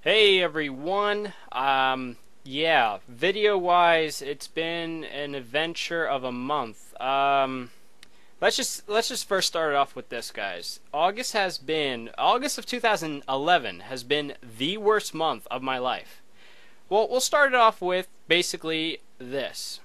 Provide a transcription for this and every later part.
Hey everyone. Yeah, video-wise, it's been an adventure of a month. Let's just first start it off with this, guys. August of 2011 has been the worst month of my life. Well, we'll start it off with basically this.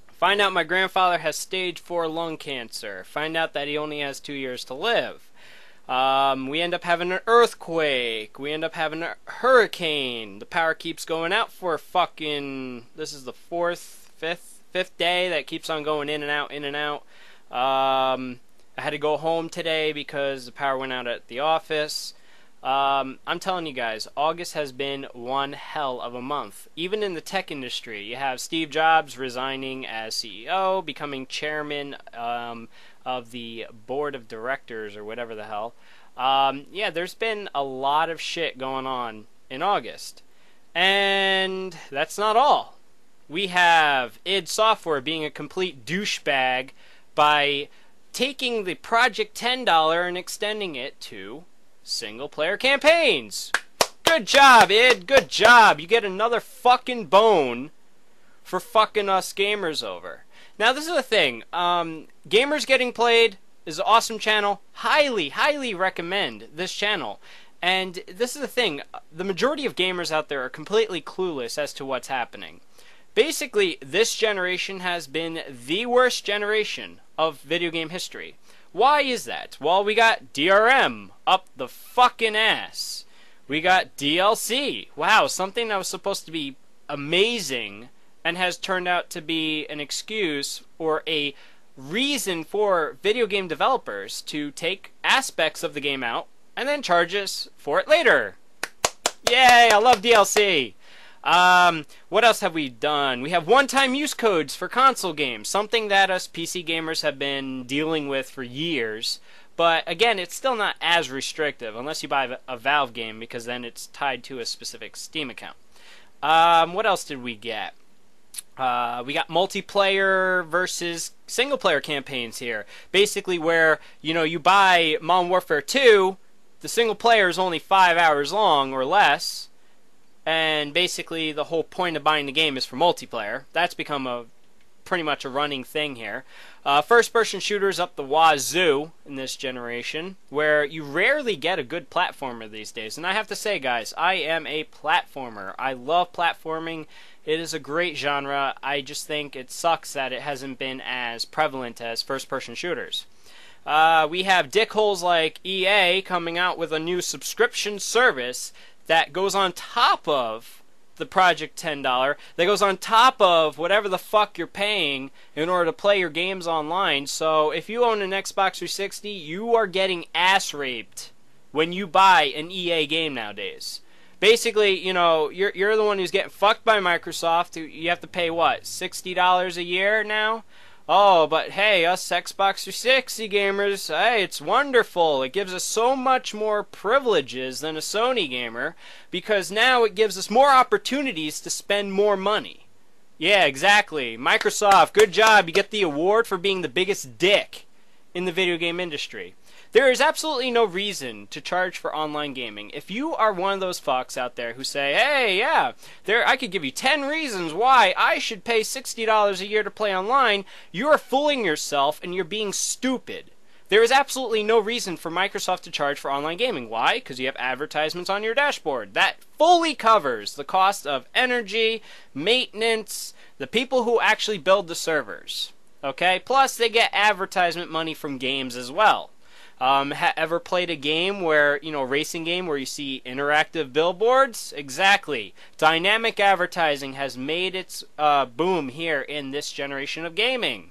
Find out my grandfather has stage 4 lung cancer. Find out that he only has 2 years to live. We end up having an earthquake. We end up having a hurricane. The power keeps going out for this is the fifth day that keeps on going in and out, in and out. I had to go home today because the power went out at the office. I'm telling you guys, August has been one hell of a month. Even in the tech industry, you have Steve Jobs resigning as CEO, becoming chairman of the board of directors or whatever the hell. Yeah, there's been a lot of shit going on in August. And that's not all. We have id Software being a complete douchebag by taking the Project $10 and extending it to single-player campaigns. Good job, id. Good job. You get another fucking bone for fucking us gamers over. Now, this is the thing. Gamers Getting Played is an awesome channel. Highly, highly recommend this channel. And this is the thing. The majority of gamers out there are completely clueless as to what's happening. Basically, this generation has been the worst generation of video game history. Why is that? Well, we got DRM up the fucking ass. We got DLC. Wow, something that was supposed to be amazing and has turned out to be an excuse or a reason for video game developers to take aspects of the game out and then charge us for it later. Yay, I love DLC. What else have we done? We have one-time use codes for console games, something that us PC gamers have been dealing with for years. But again, it's still not as restrictive unless you buy a Valve game, because then it's tied to a specific Steam account. What else did we get? We got multiplayer versus single-player campaigns here. Basically where, you buy Modern Warfare 2, the single player is only 5 hours long or less, and basically the whole point of buying the game is for multiplayer. That's become pretty much a running thing here. First-person shooters up the wazoo in this generation, where you rarely get a good platformer these days. And I have to say, guys, I am a platformer. I love platforming. It is a great genre. I just think it sucks that it hasn't been as prevalent as first-person shooters. We have dickholes like EA coming out with a new subscription service that goes on top of the Project $10, that goes on top of whatever the fuck you're paying in order to play your games online. So if you own an Xbox 360, you are getting ass raped when you buy an EA game nowadays. Basically, you're the one who's getting fucked by Microsoft. You have to pay, what, $60 a year now? Oh, but hey, us Xbox 360 gamers, hey, it's wonderful. It gives us so much more privileges than a Sony gamer, because now it gives us more opportunities to spend more money. Yeah, exactly. Microsoft, good job. You get the award for being the biggest dick in the video game industry. There is absolutely no reason to charge for online gaming. If you are one of those fucks out there who say, hey, yeah, I could give you 10 reasons why I should pay $60 a year to play online, you are fooling yourself and you're being stupid. There is absolutely no reason for Microsoft to charge for online gaming. Why? Because you have advertisements on your dashboard. That fully covers the cost of energy, maintenance, the people who actually build the servers. Okay? Plus, they get advertisement money from games as well. Ever played a game where, racing game where you see interactive billboards? Exactly. Dynamic advertising has made its boom here in this generation of gaming.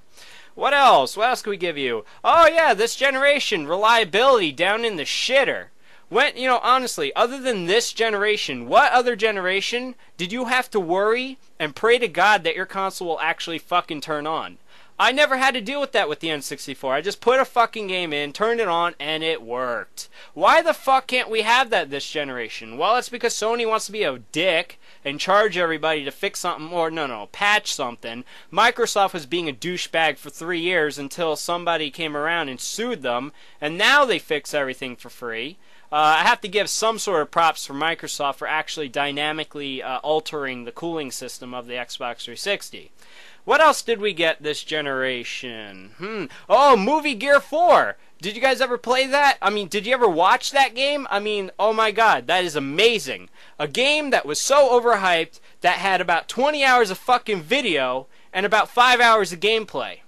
What else? What else can we give you? Oh yeah, this generation, reliability down in the shitter. When, honestly, other than this generation, what other generation did you have to worry and pray to God that your console will actually fucking turn on? I never had to deal with that with the N64. I just put a fucking game in, turned it on, and it worked. Why the fuck can't we have that this generation? Well, it's because Sony wants to be a dick and charge everybody to fix something, or no, patch something. Microsoft was being a douchebag for 3 years until somebody came around and sued them, and now they fix everything for free. I have to give some sort of props for Microsoft for actually dynamically altering the cooling system of the Xbox 360. What else did we get this generation? Oh, Movie Gear 4. Did you guys ever play that? I mean, did you ever watch that game? I mean, oh my god, that is amazing. A game that was so overhyped that had about 20 hours of fucking video and about 5 hours of gameplay.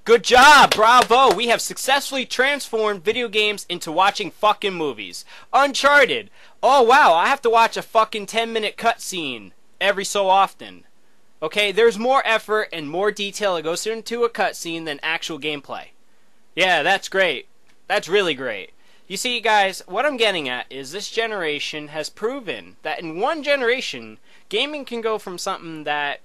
Good job, bravo. We have successfully transformed video games into watching fucking movies. Uncharted. Oh wow, I have to watch a fucking 10-minute cutscene every so often. Okay, there's more effort and more detail that goes into a cutscene than actual gameplay. Yeah, that's great. That's really great. You see, guys, what I'm getting at is this generation has proven that in one generation, gaming can go from something that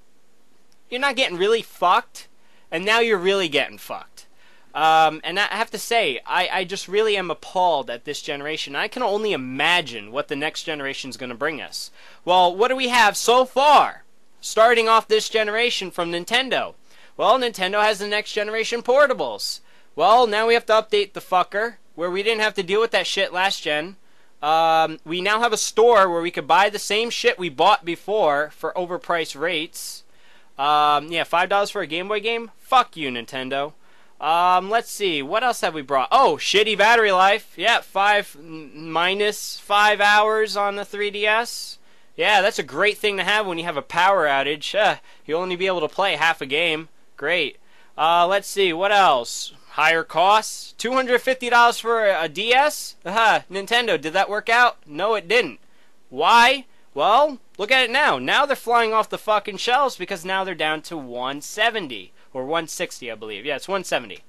you're not getting really fucked, and now you're really getting fucked. And I have to say, I just really am appalled at this generation. I can only imagine what the next generation is going to bring us. Well, what do we have so far? Starting off this generation from Nintendo. Well, Nintendo has the next generation portables. Well, now we have to update the fucker, where we didn't have to deal with that shit last gen. We now have a store where we could buy the same shit we bought before for overpriced rates. Yeah, $5 for a Game Boy game? Fuck you, Nintendo. Let's see, what else have we brought? Oh, shitty battery life. Yeah, minus 5 hours on the 3DS. Yeah, that's a great thing to have when you have a power outage. You'll only be able to play half a game. Great. Let's see, what else? Higher costs? $250 for a DS? Nintendo, did that work out? No, it didn't. Why? Well, look at it now. Now they're flying off the fucking shelves because now they're down to $170. Or $160, I believe. Yeah, it's $170.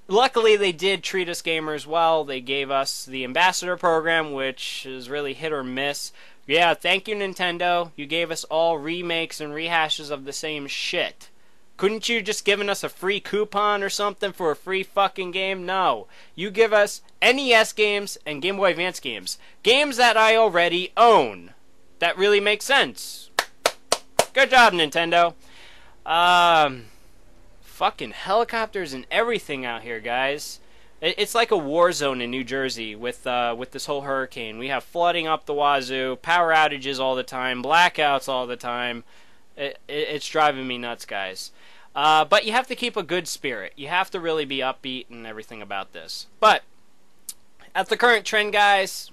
Luckily, they did treat us gamers well. They gave us the Ambassador program, which is really hit or miss. Yeah, thank you, Nintendo. You gave us all remakes and rehashes of the same shit. Couldn't you just given us a free coupon or something for a free fucking game? No. You give us NES games and Game Boy Advance games. Games that I already own. That really makes sense. Good job, Nintendo. Fucking helicopters and everything out here, guys. It's like a war zone in New Jersey with this whole hurricane. We have flooding up the wazoo, power outages all the time, blackouts all the time. It's driving me nuts, guys. But you have to keep a good spirit. You have to really be upbeat and everything about this. But at the current trend, guys,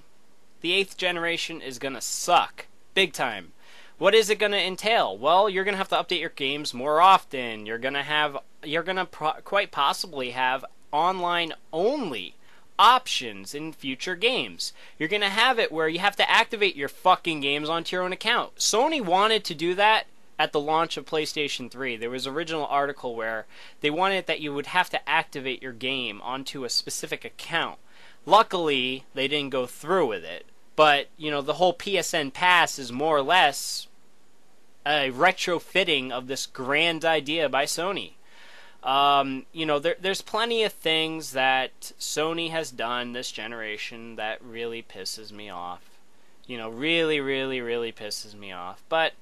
the 8th generation is gonna suck big time. What is it going to entail? Well, you're going to have to update your games more often. You're going to quite possibly have online only options in future games. You're going to have it where you have to activate your fucking games onto your own account. Sony wanted to do that at the launch of PlayStation 3. There was an original article where they wanted that you would have to activate your game onto a specific account. Luckily, they didn't go through with it. But, you know, the whole PSN Pass is more or less a retrofitting of this grand idea by Sony. You know, there's plenty of things that Sony has done this generation that really pisses me off. You know, really, really, really pisses me off. But,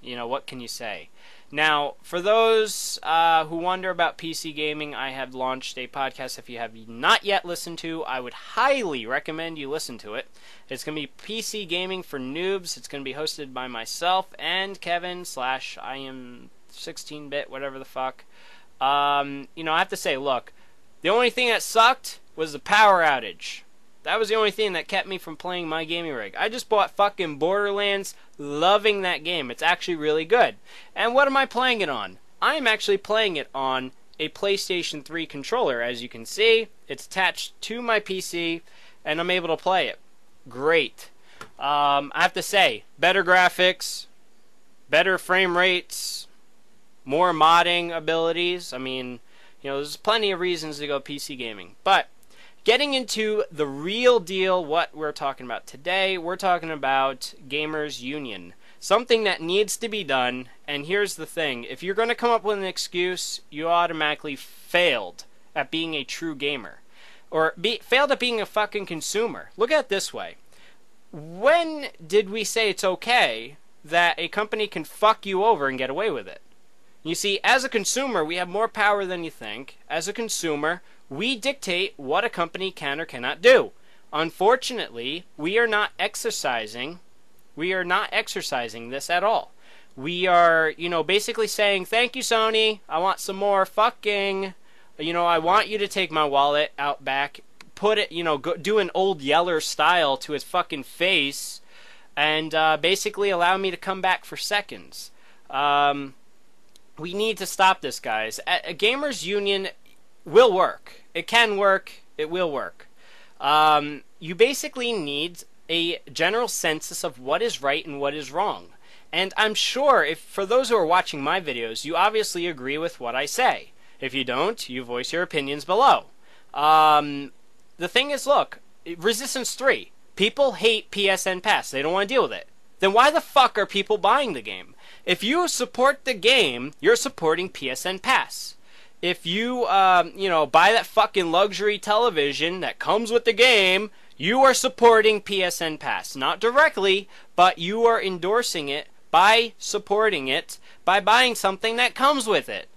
you know, what can you say? Now, for those who wonder about PC gaming, I have launched a podcast. If you have not yet listened to, I would highly recommend you listen to it. It's going to be PC Gaming for Noobs. It's going to be hosted by myself and Kevin / I am 16-bit, whatever the fuck. You know, I have to say, look, the only thing that sucked was the power outage. That was the only thing that kept me from playing my gaming rig. I just bought fucking Borderlands, loving that game. It's actually really good. And what am I playing it on? I'm actually playing it on a PlayStation 3 controller. As you can see, it's attached to my PC, and I'm able to play it. Great. I have to say, better graphics, better frame rates, more modding abilities. I mean, you know, there's plenty of reasons to go PC gaming. But getting into the real deal, what we're talking about today, we're talking about Gamers Union. Something that needs to be done, and here's the thing. If you're going to come up with an excuse, you automatically failed at being a true gamer. Or failed at being a fucking consumer. Look at it this way. When did we say it's okay that a company can fuck you over and get away with it? You see, as a consumer, we have more power than you think. As a consumer, we dictate what a company can or cannot do. Unfortunately, we are not exercising this at all. We are, basically saying, thank you, Sony, I want some more fucking, I want you to take my wallet out back, put it, do an old Yeller style to his fucking face, and basically allow me to come back for seconds. We need to stop this, guys. A gamers union will work. It can work. It will work. You basically need a general census of what is right and what is wrong. And I'm sure, if for those who are watching my videos, you obviously agree with what I say. If you don't, you voice your opinions below. The thing is, look, Resistance 3. People hate PSN Pass. They don't want to deal with it. Then why the fuck are people buying the game? If you support the game, you're supporting PSN Pass. If you, buy that fucking luxury television that comes with the game, you are supporting PSN Pass. Not directly, but you are endorsing it by supporting it, by buying something that comes with it.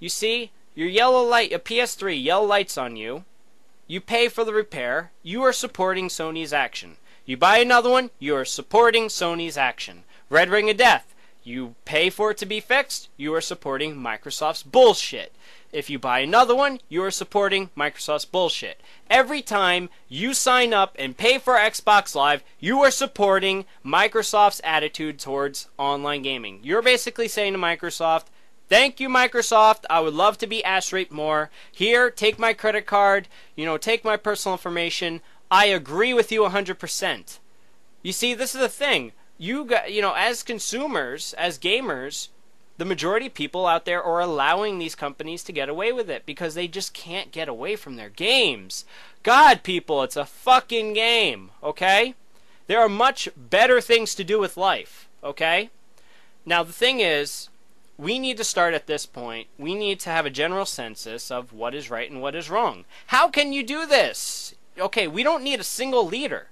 You see, your yellow light, a PS3, yellow lights on you. You pay for the repair. You are supporting Sony's action. You buy another one, you are supporting Sony's action. Red Ring of Death. You pay for it to be fixed, you are supporting Microsoft's bullshit. If you buy another one, you are supporting Microsoft's bullshit. Every time you sign up and pay for Xbox Live, you are supporting Microsoft's attitude towards online gaming. You're basically saying to Microsoft, thank you, Microsoft, I would love to be ass raped more. Here, take my credit card, take my personal information. I agree with you 100%. You see, this is the thing. As consumers, as gamers, the majority of people out there are allowing these companies to get away with it because they just can't get away from their games. God, people, it's a fucking game, okay? There are much better things to do with life, okay? Now, the thing is, we need to start at this point. We need to have a general census of what is right and what is wrong. How can you do this? Okay, we don't need a single leader.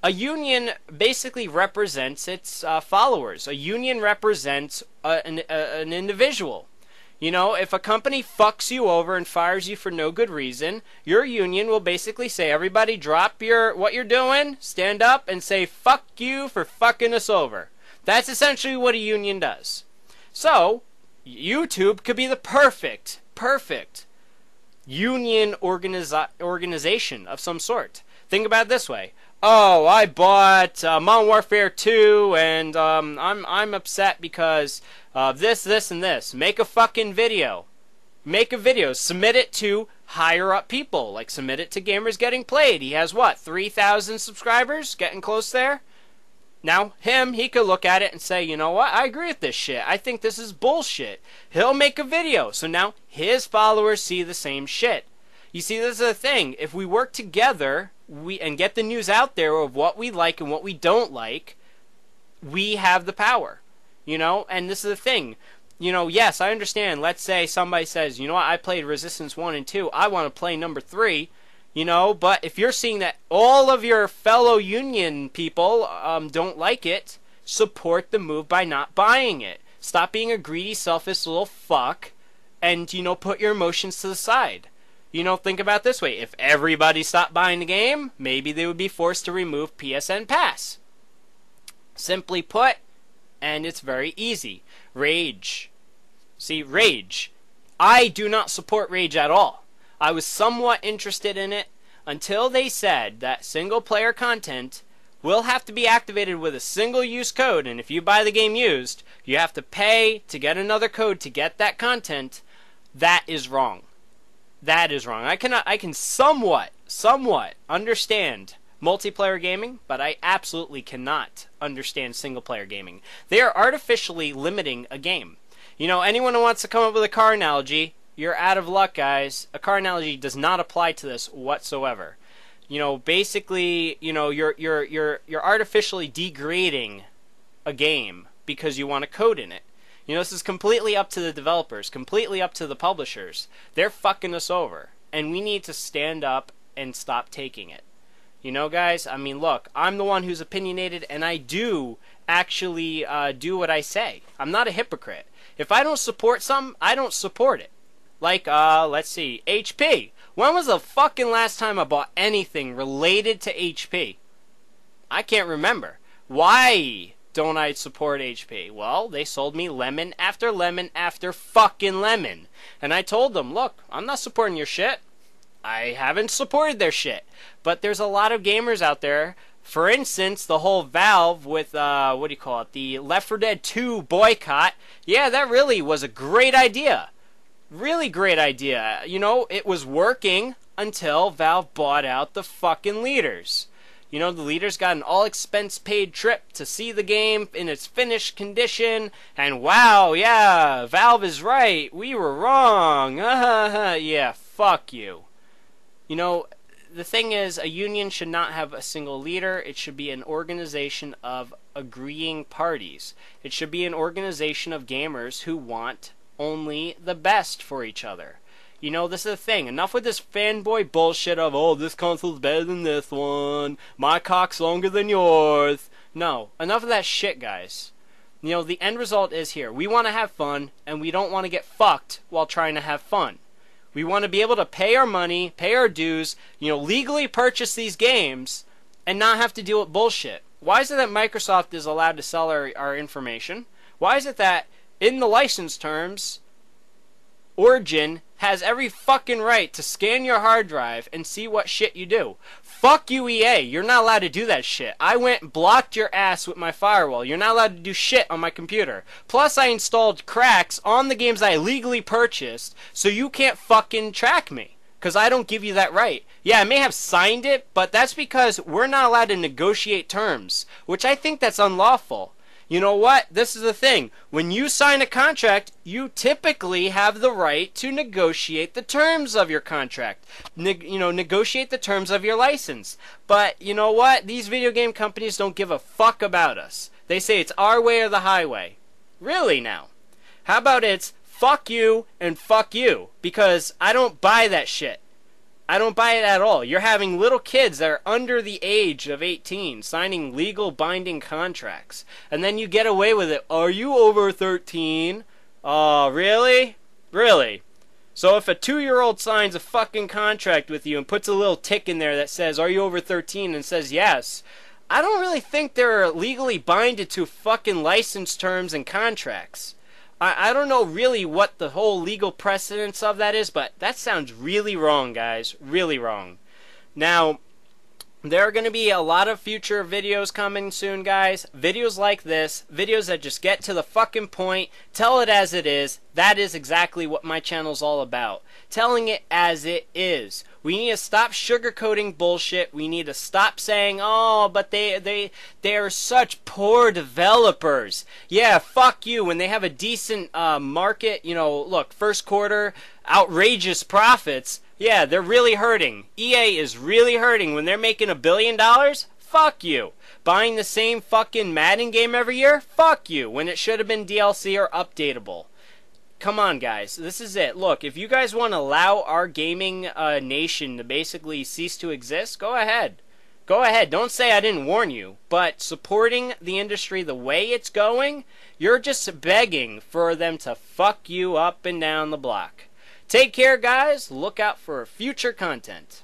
A union basically represents its followers. A union represents an individual. If a company fucks you over and fires you for no good reason, your union will basically say, everybody drop what you're doing, stand up, and say, fuck you for fucking us over. That's essentially what a union does. So, YouTube could be the perfect union organization of some sort. Think about it this way. Oh, I bought Modern Warfare 2, and I'm upset because of this, and this. Make a fucking video. Make a video. Submit it to higher up people. Like, submit it to Gamers Getting Played. He has, 3,000 subscribers? Getting close there? Now, he could look at it and say, you know what? I agree with this shit. I think this is bullshit. He'll make a video. So now his followers see the same shit. You see, this is the thing. If we work together and get the news out there of what we like and what we don't like, we have the power. And this is the thing. Yes, I understand. Let's say somebody says, you know what, I played Resistance 1 and 2. I want to play number 3. But if you're seeing that all of your fellow union people don't like it, support the move by not buying it. Stop being a greedy, selfish little fuck and, put your emotions to the side. Think about it this way. If everybody stopped buying the game, maybe they would be forced to remove PSN Pass. Simply put, and it's very easy. Rage. See, Rage. I do not support Rage at all. I was somewhat interested in it until they said that single-player content will have to be activated with a single-use code, and if you buy the game used, you have to pay to get another code to get that content. That is wrong. That is wrong. I can somewhat understand multiplayer gaming, but I absolutely cannot understand single-player gaming. They are artificially limiting a game. Anyone who wants to come up with a car analogy, you're out of luck, guys. A car analogy does not apply to this whatsoever. Basically, you're artificially degrading a game because you want to code in it. You know, this is completely up to the developers, completely up to the publishers. They're fucking us over, and we need to stand up and stop taking it. You know, guys, I mean, look, I'm the one who's opinionated, and I do actually do what I say. I'm not a hypocrite. If I don't support something, I don't support it. Like, let's see, HP. When was the fucking last time I bought anything related to HP? I can't remember. Why don't I support HP? Well, they sold me lemon after fucking lemon. And I told them, look, I'm not supporting your shit. I haven't supported their shit. But there's a lot of gamers out there. For instance, the whole Valve with, what do you call it? The Left 4 Dead 2 boycott. Yeah, that really was a great idea. Really great idea. You know, it was working until Valve bought out the fucking leaders. You know, the leaders got an all-expense-paid trip to see the game in its finished condition, and wow, yeah, Valve is right, we were wrong, yeah, fuck you. You know, the thing is, a union should not have a single leader. It should be an organization of agreeing parties. It should be an organization of gamers who want only the best for each other. You know, this is the thing. Enough with this fanboy bullshit of, oh, this console's better than this one. My cock's longer than yours. No, enough of that shit, guys. You know, the end result is here. We want to have fun, and we don't want to get fucked while trying to have fun. We want to be able to pay our money, pay our dues, you know, legally purchase these games, and not have to deal with bullshit. Why is it that Microsoft is allowed to sell our information? Why is it that, in the license terms, Origin has every fucking right to scan your hard drive and see what shit you do? Fuck you, EA. You're not allowed to do that shit. I went and blocked your ass with my firewall. You're not allowed to do shit on my computer. Plus, I installed cracks on the games I legally purchased, so you can't fucking track me. Because I don't give you that right. Yeah, I may have signed it, but that's because we're not allowed to negotiate terms, which I think that's unlawful. You know what? This is the thing. When you sign a contract, you typically have the right to negotiate the terms of your contract. Negotiate the terms of your license. But you know what? These video game companies don't give a fuck about us. They say it's our way or the highway. Really now? How about it's fuck you and fuck you? Because I don't buy that shit. I don't buy it at all. You're having little kids that are under the age of 18 signing legal binding contracts. And then you get away with it. Are you over 13? Oh, really? Really? So if a 2-year-old signs a fucking contract with you and puts a little tick in there that says, are you over 13? And says yes, I don't really think they're legally binded to fucking license terms and contracts. I don't know really what the whole legal precedence of that is, but that sounds really wrong, guys. Really wrong. Now, there are going to be a lot of future videos coming soon, guys. Videos like this. Videos that just get to the fucking point. Tell it as it is. That is exactly what my channel's all about. Telling it as it is. We need to stop sugarcoating bullshit. We need to stop saying, oh, but they are such poor developers. Yeah, fuck you. When they have a decent market, you know, look, first quarter, outrageous profits. Yeah, they're really hurting. EA is really hurting when they're making $1 billion. Fuck you. Buying the same fucking Madden game every year? Fuck you. When it should have been DLC or updatable. Come on, guys. This is it. Look, if you guys want to allow our gaming nation to basically cease to exist, go ahead. Go ahead. Don't say I didn't warn you. But supporting the industry the way it's going, you're just begging for them to fuck you up and down the block. Take care, guys. Look out for future content.